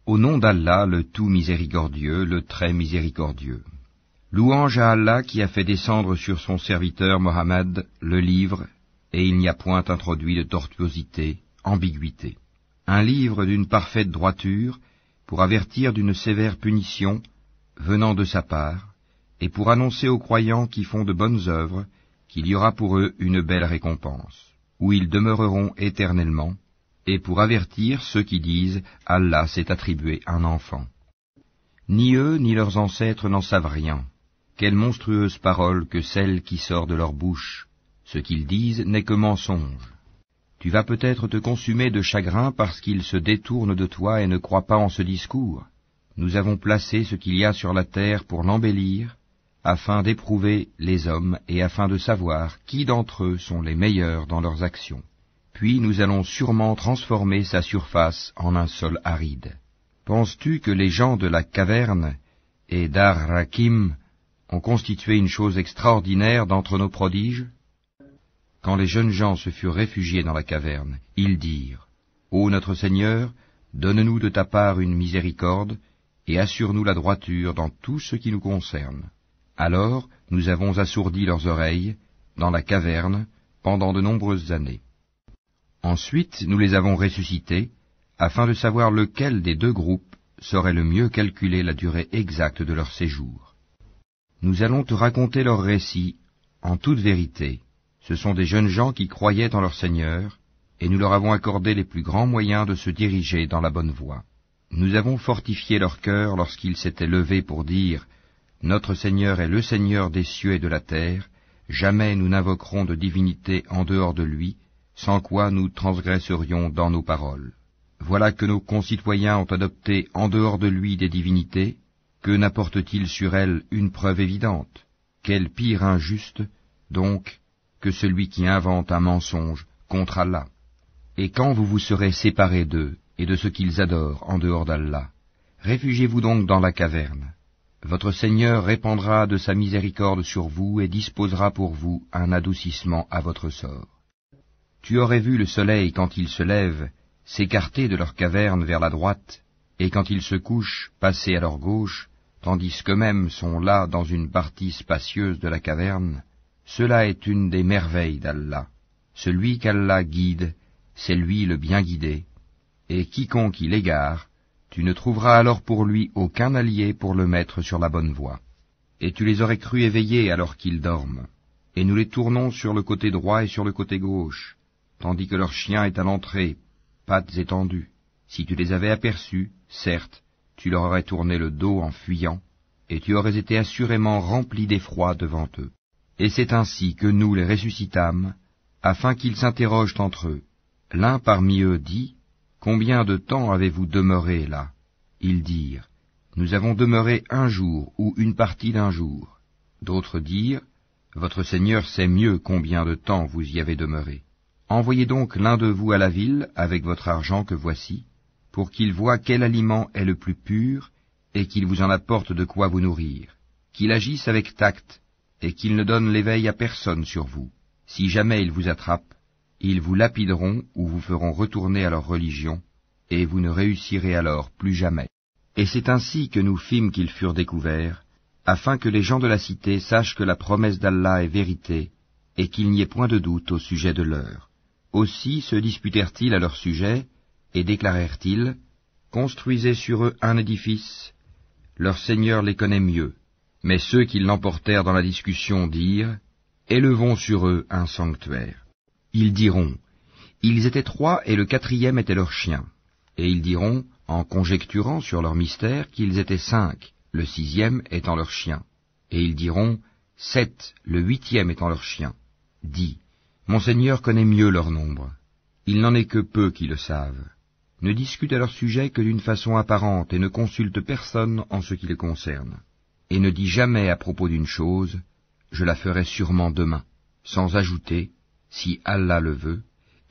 Au nom d'Allah, le tout miséricordieux, le très miséricordieux. Louange à Allah qui a fait descendre sur son serviteur Mohammed le livre, et il n'y a point introduit de tortuosité, ambiguïté. Un livre d'une parfaite droiture, pour avertir d'une sévère punition, venant de sa part, et pour annoncer aux croyants qui font de bonnes œuvres, qu'il y aura pour eux une belle récompense, où ils demeureront éternellement, et pour avertir ceux qui disent « Allah s'est attribué un enfant ». Ni eux ni leurs ancêtres n'en savent rien. Quelle monstrueuse parole que celle qui sort de leur bouche. Ce qu'ils disent n'est que mensonge. Tu vas peut-être te consumer de chagrin parce qu'ils se détournent de toi et ne croient pas en ce discours. Nous avons placé ce qu'il y a sur la terre pour l'embellir, afin d'éprouver les hommes et afin de savoir qui d'entre eux sont les meilleurs dans leurs actions. Puis nous allons sûrement transformer sa surface en un sol aride. Penses-tu que les gens de la caverne et d'Ar-Rakim ont constitué une chose extraordinaire d'entre nos prodiges? Quand les jeunes gens se furent réfugiés dans la caverne, ils dirent, « Ô notre Seigneur, donne-nous de ta part une miséricorde, et assure-nous la droiture dans tout ce qui nous concerne. » Alors nous avons assourdi leurs oreilles, dans la caverne, pendant de nombreuses années. Ensuite nous les avons ressuscités, afin de savoir lequel des deux groupes saurait le mieux calculer la durée exacte de leur séjour. Nous allons te raconter leur récit, en toute vérité. Ce sont des jeunes gens qui croyaient en leur Seigneur, et nous leur avons accordé les plus grands moyens de se diriger dans la bonne voie. Nous avons fortifié leur cœur lorsqu'ils s'étaient levés pour dire « Notre Seigneur est le Seigneur des cieux et de la terre, jamais nous n'invoquerons de divinité en dehors de lui, sans quoi nous transgresserions dans nos paroles. Voilà que nos concitoyens ont adopté en dehors de lui des divinités, que n'apporte-t-il sur elles une preuve évidente? Quel pire injuste, donc, que celui qui invente un mensonge contre Allah. Et quand vous vous serez séparés d'eux et de ce qu'ils adorent en dehors d'Allah, réfugiez-vous donc dans la caverne. Votre Seigneur répandra de sa miséricorde sur vous et disposera pour vous un adoucissement à votre sort. Tu aurais vu le soleil quand il se lève s'écarter de leur caverne vers la droite, et quand il se couche passer à leur gauche, tandis qu'eux-mêmes sont là dans une partie spacieuse de la caverne. Cela est une des merveilles d'Allah. Celui qu'Allah guide, c'est lui le bien guidé, et quiconque il égare, tu ne trouveras alors pour lui aucun allié pour le mettre sur la bonne voie. Et tu les aurais crus éveillés alors qu'ils dorment, et nous les tournons sur le côté droit et sur le côté gauche, tandis que leur chien est à l'entrée, pattes étendues. Si tu les avais aperçus, certes, tu leur aurais tourné le dos en fuyant, et tu aurais été assurément rempli d'effroi devant eux. Et c'est ainsi que nous les ressuscitâmes, afin qu'ils s'interrogent entre eux. L'un parmi eux dit, « Combien de temps avez-vous demeuré là ?» Ils dirent, « Nous avons demeuré un jour ou une partie d'un jour. » D'autres dirent, « Votre Seigneur sait mieux combien de temps vous y avez demeuré. Envoyez donc l'un de vous à la ville avec votre argent que voici, pour qu'il voie quel aliment est le plus pur, et qu'il vous en apporte de quoi vous nourrir, qu'il agisse avec tact, et qu'ils ne donnent l'éveil à personne sur vous. Si jamais ils vous attrapent, ils vous lapideront ou vous feront retourner à leur religion, et vous ne réussirez alors plus jamais. » Et c'est ainsi que nous fîmes qu'ils furent découverts, afin que les gens de la cité sachent que la promesse d'Allah est vérité, et qu'il n'y ait point de doute au sujet de l'heure. Aussi se disputèrent-ils à leur sujet, et déclarèrent-ils, « Construisez sur eux un édifice, leur Seigneur les connaît mieux. » Mais ceux qui l'emportèrent dans la discussion dirent, « Élevons sur eux un sanctuaire. » Ils diront, « Ils étaient 3 et le 4e était leur chien. » Et ils diront, en conjecturant sur leur mystère, qu'ils étaient 5, le 6e étant leur chien. Et ils diront, 7, le 8e étant leur chien. Dis, mon Seigneur connaît mieux leur nombre. Il n'en est que peu qui le savent. Ne discute à leur sujet que d'une façon apparente et ne consulte personne en ce qui les concerne. Et ne dis jamais à propos d'une chose, je la ferai sûrement demain, sans ajouter, si Allah le veut,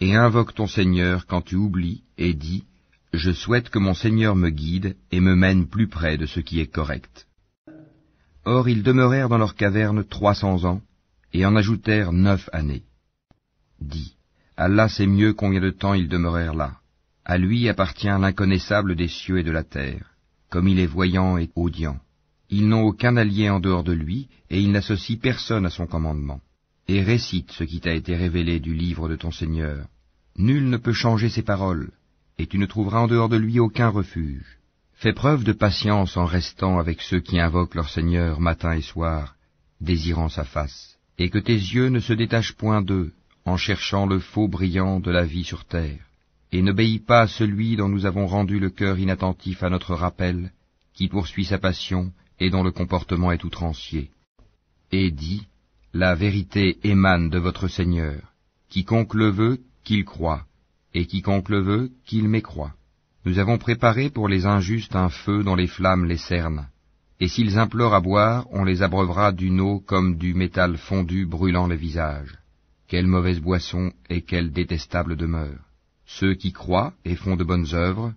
et invoque ton Seigneur quand tu oublies et dis, je souhaite que mon Seigneur me guide et me mène plus près de ce qui est correct. Or ils demeurèrent dans leur caverne 300 ans, et en ajoutèrent 9 années. Dis, Allah sait mieux combien de temps ils demeurèrent là. À lui appartient l'inconnaissable des cieux et de la terre, comme il est voyant et audient. Ils n'ont aucun allié en dehors de lui, et il n'associe personne à son commandement. Et récite ce qui t'a été révélé du livre de ton Seigneur. Nul ne peut changer ses paroles, et tu ne trouveras en dehors de lui aucun refuge. Fais preuve de patience en restant avec ceux qui invoquent leur Seigneur matin et soir, désirant sa face, et que tes yeux ne se détachent point d'eux, en cherchant le faux brillant de la vie sur terre. Et n'obéis pas à celui dont nous avons rendu le cœur inattentif à notre rappel, qui poursuit sa passion et dont le comportement est outrancier. Et dis, la vérité émane de votre Seigneur. Quiconque le veut, qu'il croie, et quiconque le veut, qu'il mécroie. Nous avons préparé pour les injustes un feu dont les flammes les cernent. Et s'ils implorent à boire, on les abreuvera d'une eau comme du métal fondu brûlant le visage. Quelle mauvaise boisson et quelle détestable demeure. Ceux qui croient et font de bonnes œuvres,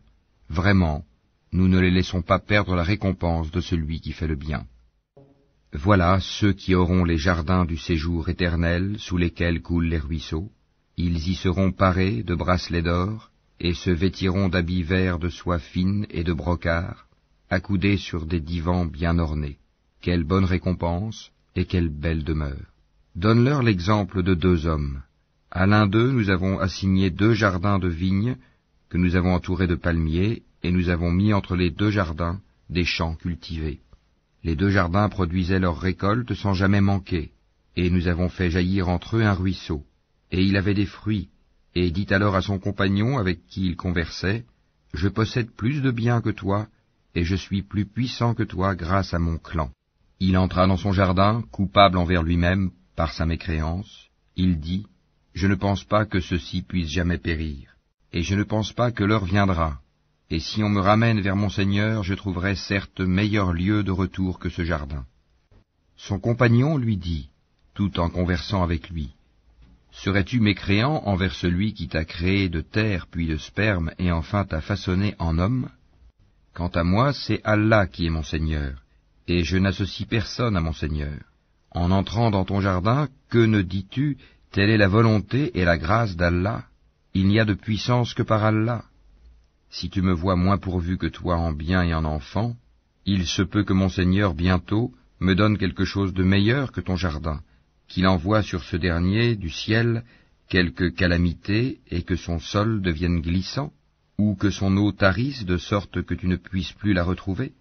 vraiment, nous ne les laissons pas perdre la récompense de celui qui fait le bien. Voilà ceux qui auront les jardins du séjour éternel sous lesquels coulent les ruisseaux. Ils y seront parés de bracelets d'or, et se vêtiront d'habits verts de soie fine et de brocart, accoudés sur des divans bien ornés. Quelle bonne récompense, et quelle belle demeure. Donne-leur l'exemple de 2 hommes. À l'un d'eux, nous avons assigné 2 jardins de vignes, que nous avons entourés de palmiers, et nous avons mis entre les 2 jardins des champs cultivés. Les 2 jardins produisaient leurs récoltes sans jamais manquer, et nous avons fait jaillir entre eux un ruisseau. Et il avait des fruits, et dit alors à son compagnon avec qui il conversait, « Je possède plus de biens que toi, et je suis plus puissant que toi grâce à mon clan. » Il entra dans son jardin, coupable envers lui-même par sa mécréance. Il dit, « Je ne pense pas que ceci puisse jamais périr, et je ne pense pas que l'heure viendra. Et si on me ramène vers mon Seigneur, je trouverai certes meilleur lieu de retour que ce jardin. » Son compagnon lui dit, tout en conversant avec lui, « Serais-tu mécréant envers celui qui t'a créé de terre puis de sperme et enfin t'a façonné en homme? Quant à moi, c'est Allah qui est mon Seigneur, et je n'associe personne à mon Seigneur. En entrant dans ton jardin, que ne dis-tu, telle est la volonté et la grâce d'Allah? Il n'y a de puissance que par Allah. Si tu me vois moins pourvu que toi en biens et en enfants, il se peut que mon Seigneur bientôt me donne quelque chose de meilleur que ton jardin, qu'il envoie sur ce dernier du ciel quelque calamité et que son sol devienne glissant, ou que son eau tarisse de sorte que tu ne puisses plus la retrouver. »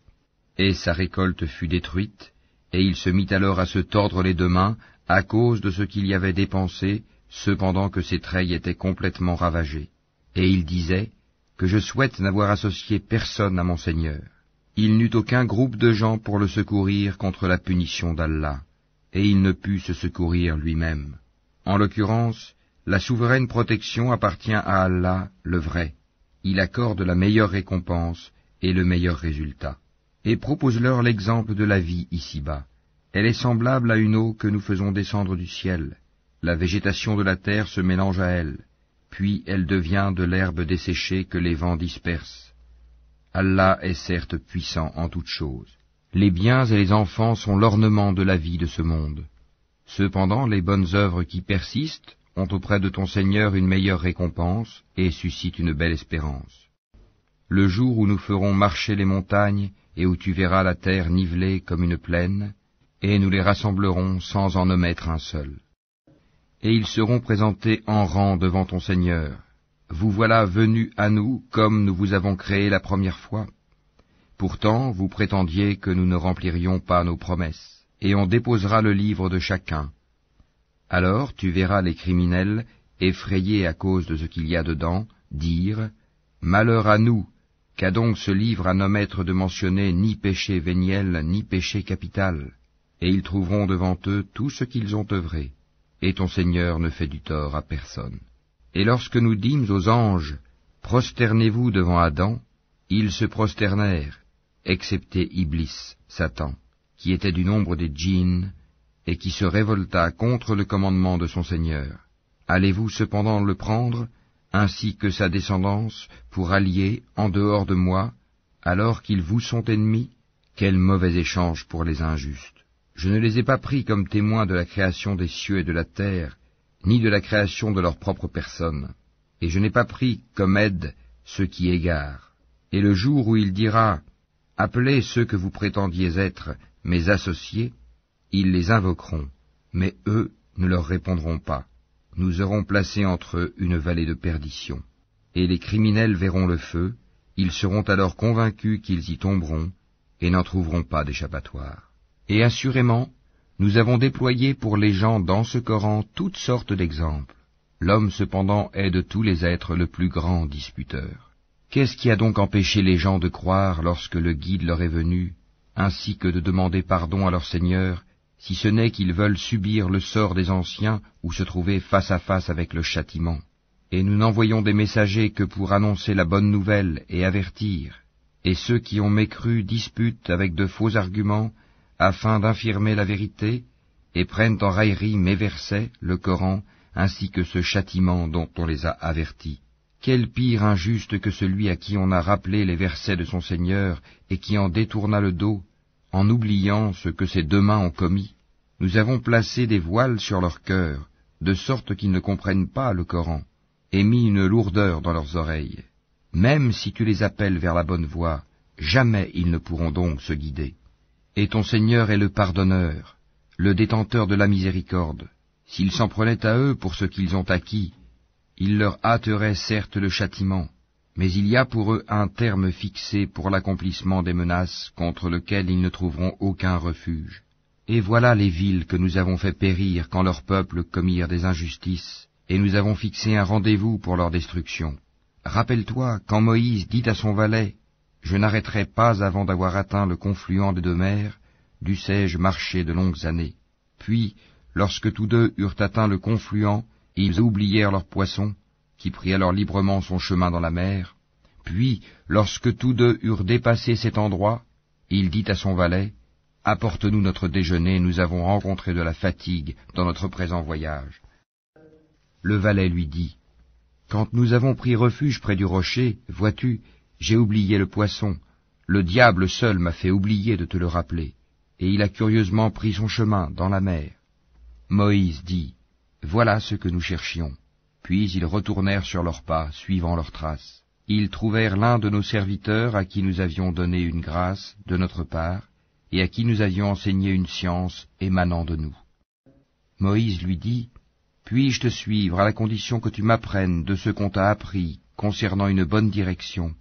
Et sa récolte fut détruite, et il se mit alors à se tordre les 2 mains à cause de ce qu'il y avait dépensé, cependant que ses treilles étaient complètement ravagées. Et il disait, « Que je souhaite n'avoir associé personne à mon Seigneur. » Il n'eut aucun groupe de gens pour le secourir contre la punition d'Allah, et il ne put se secourir lui-même. En l'occurrence, la souveraine protection appartient à Allah, le vrai. Il accorde la meilleure récompense et le meilleur résultat. Et propose-leur l'exemple de la vie ici-bas. Elle est semblable à une eau que nous faisons descendre du ciel. La végétation de la terre se mélange à elle, puis elle devient de l'herbe desséchée que les vents dispersent. Allah est certes puissant en toutes choses. Les biens et les enfants sont l'ornement de la vie de ce monde. Cependant, les bonnes œuvres qui persistent ont auprès de ton Seigneur une meilleure récompense et suscitent une belle espérance. Le jour où nous ferons marcher les montagnes et où tu verras la terre nivelée comme une plaine, et nous les rassemblerons sans en omettre un seul. Et ils seront présentés en rang devant ton Seigneur. Vous voilà venus à nous comme nous vous avons créé la première fois. Pourtant, vous prétendiez que nous ne remplirions pas nos promesses, et on déposera le livre de chacun. Alors tu verras les criminels, effrayés à cause de ce qu'il y a dedans, dire « Malheur à nous, qu'a donc ce livre à n'omettre de mentionner ni péché véniel, ni péché capital ?» Et ils trouveront devant eux tout ce qu'ils ont œuvré, et ton Seigneur ne fait du tort à personne. Et lorsque nous dîmes aux anges, prosternez-vous devant Adam, ils se prosternèrent, excepté Iblis, Satan, qui était du nombre des djinns, et qui se révolta contre le commandement de son Seigneur. Allez-vous cependant le prendre, ainsi que sa descendance, pour allier en dehors de moi, alors qu'ils vous sont ennemis? Quel mauvais échange pour les injustes! Je ne les ai pas pris comme témoins de la création des cieux et de la terre, ni de la création de leur propre personne, et je n'ai pas pris comme aide ceux qui égarent. Et le jour où il dira « Appelez ceux que vous prétendiez être mes associés », ils les invoqueront, mais eux ne leur répondront pas. Nous aurons placé entre eux une vallée de perdition. Et les criminels verront le feu, ils seront alors convaincus qu'ils y tomberont, et n'en trouveront pas d'échappatoire. Et assurément, nous avons déployé pour les gens dans ce Coran toutes sortes d'exemples. L'homme cependant est de tous les êtres le plus grand disputeur. Qu'est-ce qui a donc empêché les gens de croire lorsque le guide leur est venu, ainsi que de demander pardon à leur Seigneur, si ce n'est qu'ils veulent subir le sort des anciens ou se trouver face à face avec le châtiment? Et nous n'envoyons des messagers que pour annoncer la bonne nouvelle et avertir, et ceux qui ont mécru disputent avec de faux arguments, afin d'infirmer la vérité, et prennent en raillerie mes versets, le Coran, ainsi que ce châtiment dont on les a avertis. Quel pire injuste que celui à qui on a rappelé les versets de son Seigneur, et qui en détourna le dos, en oubliant ce que ses deux mains ont commis. Nous avons placé des voiles sur leur cœur, de sorte qu'ils ne comprennent pas le Coran, et mis une lourdeur dans leurs oreilles. Même si tu les appelles vers la bonne voie, jamais ils ne pourront donc se guider. Et ton Seigneur est le pardonneur, le détenteur de la miséricorde. S'ils s'en prenaient à eux pour ce qu'ils ont acquis, il leur hâterait certes le châtiment, mais il y a pour eux un terme fixé pour l'accomplissement des menaces contre lequel ils ne trouveront aucun refuge. Et voilà les villes que nous avons fait périr quand leurs peuples commirent des injustices, et nous avons fixé un rendez-vous pour leur destruction. Rappelle-toi quand Moïse dit à son valet « Je n'arrêterai pas avant d'avoir atteint le confluent des deux mers, dussé-je marcher de longues années. » Puis, lorsque tous deux eurent atteint le confluent, ils oublièrent leurs poissons, qui prit alors librement son chemin dans la mer. Puis, lorsque tous deux eurent dépassé cet endroit, il dit à son valet « Apporte-nous notre déjeuner, nous avons rencontré de la fatigue dans notre présent voyage. » Le valet lui dit « Quand nous avons pris refuge près du rocher, vois-tu, j'ai oublié le poisson. Le diable seul m'a fait oublier de te le rappeler. » Et il a curieusement pris son chemin dans la mer. Moïse dit « Voilà ce que nous cherchions. » Puis ils retournèrent sur leurs pas, suivant leurs traces. Ils trouvèrent l'un de nos serviteurs à qui nous avions donné une grâce de notre part, et à qui nous avions enseigné une science émanant de nous. Moïse lui dit « Puis-je te suivre à la condition que tu m'apprennes de ce qu'on t'a appris concernant une bonne direction ?»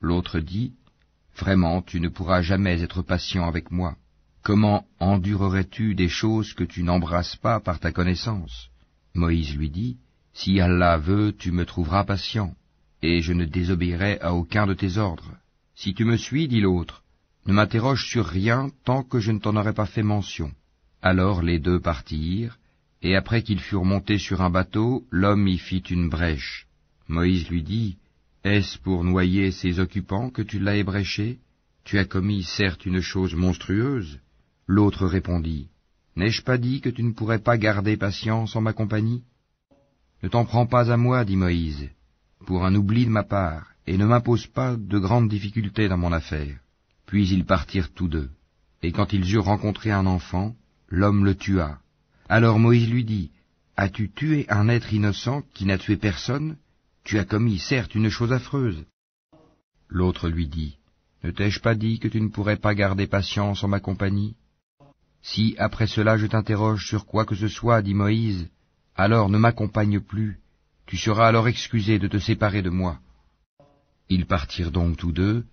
L'autre dit « Vraiment, tu ne pourras jamais être patient avec moi. Comment endurerais-tu des choses que tu n'embrasses pas par ta connaissance ?» Moïse lui dit « Si Allah veut, tu me trouveras patient, et je ne désobéirai à aucun de tes ordres. Si tu me suis, dit l'autre, ne m'interroge sur rien tant que je ne t'en aurai pas fait mention. » Alors les deux partirent, et après qu'ils furent montés sur un bateau, l'homme y fit une brèche. Moïse lui dit « Est-ce pour noyer ces occupants que tu l'as ébréché? Tu as commis certes une chose monstrueuse. » L'autre répondit « N'ai-je pas dit que tu ne pourrais pas garder patience en ma compagnie? » « Ne t'en prends pas à moi, dit Moïse, pour un oubli de ma part, et ne m'impose pas de grandes difficultés dans mon affaire. » Puis ils partirent tous deux, et quand ils eurent rencontré un enfant, l'homme le tua. Alors Moïse lui dit, « As-tu tué un être innocent qui n'a tué personne? Tu as commis certes une chose affreuse. » L'autre lui dit, « Ne t'ai-je pas dit que tu ne pourrais pas garder patience en ma compagnie? Si après cela je t'interroge sur quoi que ce soit, dit Moïse, alors ne m'accompagne plus, tu seras alors excusé de te séparer de moi. » Ils partirent donc tous deux,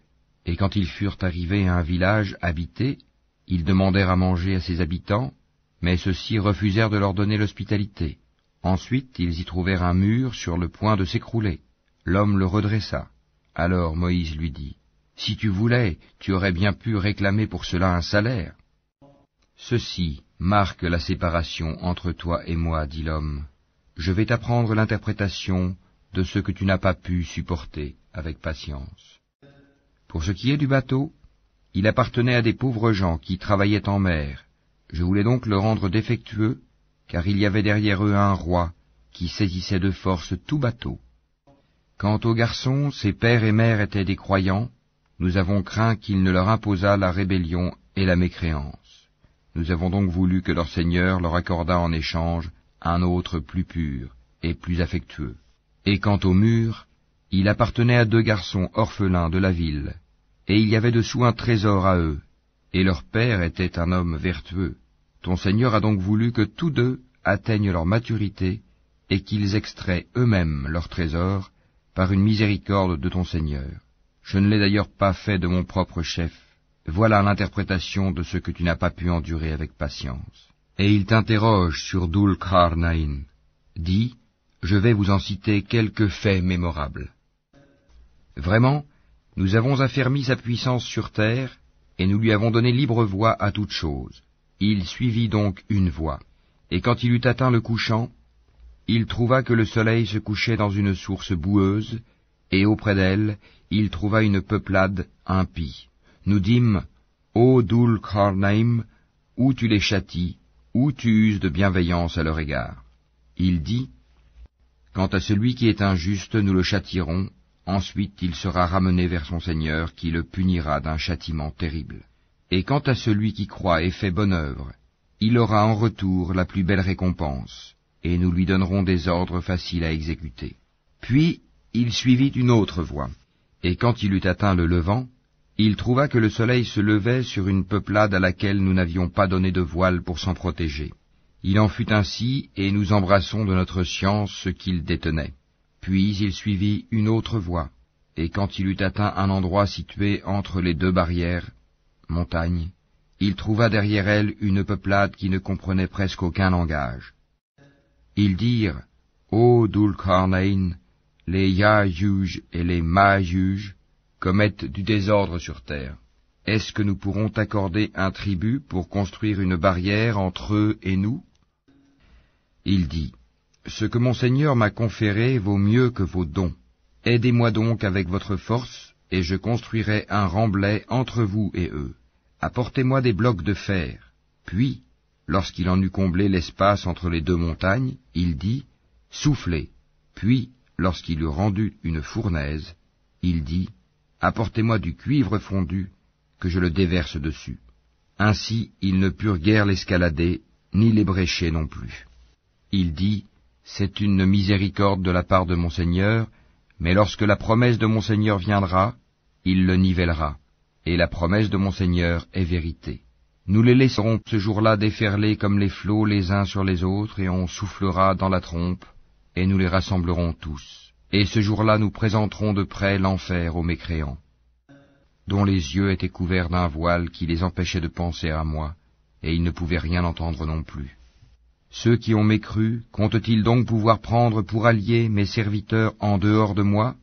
et quand ils furent arrivés à un village habité, ils demandèrent à manger à ses habitants, mais ceux-ci refusèrent de leur donner l'hospitalité. Ensuite ils y trouvèrent un mur sur le point de s'écrouler. L'homme le redressa. Alors Moïse lui dit, « Si tu voulais, tu aurais bien pu réclamer pour cela un salaire. » Ceci marque la séparation entre toi et moi, dit l'homme. Je vais t'apprendre l'interprétation de ce que tu n'as pas pu supporter avec patience. Pour ce qui est du bateau, il appartenait à des pauvres gens qui travaillaient en mer. Je voulais donc le rendre défectueux, car il y avait derrière eux un roi qui saisissait de force tout bateau. Quant aux garçons, ses pères et mères étaient des croyants, nous avons craint qu'il ne leur imposât la rébellion et la mécréance. Nous avons donc voulu que leur Seigneur leur accordât en échange un autre plus pur et plus affectueux. Et quant au mur, Il appartenait à 2 garçons orphelins de la ville, et il y avait dessous un trésor à eux, et leur père était un homme vertueux. Ton Seigneur a donc voulu que tous 2 atteignent leur maturité, et qu'ils extraient eux-mêmes leur trésor, par une miséricorde de ton Seigneur. Je ne l'ai d'ailleurs pas fait de mon propre chef. Voilà l'interprétation de ce que tu n'as pas pu endurer avec patience. Et il t'interroge sur Dhul Qarnayn. Dis, je vais vous en citer quelques faits mémorables. Vraiment, nous avons affermi sa puissance sur terre, et nous lui avons donné libre voie à toute chose. Il suivit donc une voie, et quand il eut atteint le couchant, il trouva que le soleil se couchait dans une source boueuse, et auprès d'elle, il trouva une peuplade impie. Nous dîmes, ô Dhul Qarnayn, où tu les châties, où tu uses de bienveillance à leur égard. Il dit, quant à celui qui est injuste, nous le châtierons, ensuite il sera ramené vers son Seigneur, qui le punira d'un châtiment terrible. Et quant à celui qui croit et fait bonne œuvre, il aura en retour la plus belle récompense, et nous lui donnerons des ordres faciles à exécuter. Puis il suivit une autre voie, et quand il eut atteint le levant, il trouva que le soleil se levait sur une peuplade à laquelle nous n'avions pas donné de voile pour s'en protéger. Il en fut ainsi, et nous embrassons de notre science ce qu'il détenait. Puis il suivit une autre voie, et quand il eut atteint un endroit situé entre les 2 barrières, montagnes, il trouva derrière elle une peuplade qui ne comprenait presque aucun langage. Ils dirent, ô Dhul Qarnayn, les Ya'juj et les Ma'juj commettent du désordre sur terre. Est-ce que nous pourrons t'accorder un tribut pour construire une barrière entre eux et nous? Il dit, ce que mon Seigneur m'a conféré vaut mieux que vos dons. Aidez-moi donc avec votre force, et je construirai un remblai entre vous et eux. Apportez-moi des blocs de fer. Puis, lorsqu'il en eut comblé l'espace entre les 2 montagnes, il dit, soufflez. Puis, lorsqu'il eut rendu une fournaise, il dit, apportez-moi du cuivre fondu, que je le déverse dessus. Ainsi, ils ne purent guère l'escalader, ni l'ébrécher non plus. Il dit, c'est une miséricorde de la part de mon Seigneur, mais lorsque la promesse de mon Seigneur viendra, il le nivellera, et la promesse de mon Seigneur est vérité. Nous les laisserons ce jour-là déferler comme les flots les uns sur les autres, et on soufflera dans la trompe, et nous les rassemblerons tous. Et ce jour-là nous présenterons de près l'enfer aux mécréants, dont les yeux étaient couverts d'un voile qui les empêchait de penser à moi, et ils ne pouvaient rien entendre non plus. Ceux qui ont mécru, comptent-ils donc pouvoir prendre pour alliés mes serviteurs en dehors de moi?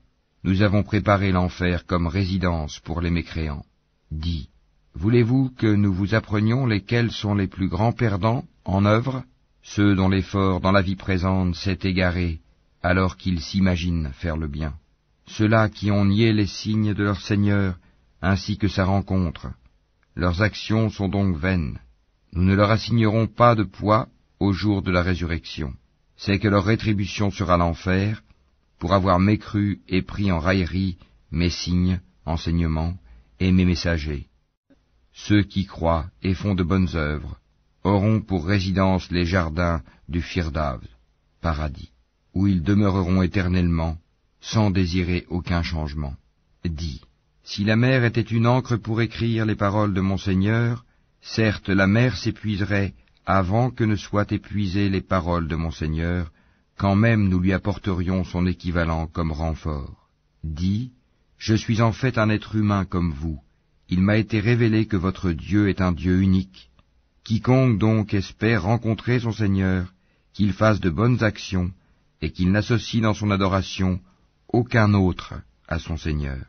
Nous avons préparé l'enfer comme résidence pour les mécréants. Dis, voulez-vous que nous vous apprenions lesquels sont les plus grands perdants en œuvre? Ceux dont l'effort dans la vie présente s'est égaré, alors qu'ils s'imaginent faire le bien. Ceux-là qui ont nié les signes de leur Seigneur, ainsi que sa rencontre. Leurs actions sont donc vaines. Nous ne leur assignerons pas de poids au jour de la résurrection. C'est que leur rétribution sera l'enfer, pour avoir mécru et pris en raillerie mes signes, enseignements, et mes messagers. Ceux qui croient et font de bonnes œuvres auront pour résidence les jardins du Firdaus, paradis, où ils demeureront éternellement, sans désirer aucun changement. Dis, si la mer était une encre pour écrire les paroles de mon Seigneur, certes la mer s'épuiserait avant que ne soient épuisées les paroles de mon Seigneur, quand même nous lui apporterions son équivalent comme renfort. Dis, je suis en fait un être humain comme vous. Il m'a été révélé que votre Dieu est un Dieu unique. Quiconque donc espère rencontrer son Seigneur, qu'il fasse de bonnes actions, et qu'il n'associe dans son adoration aucun autre à son Seigneur.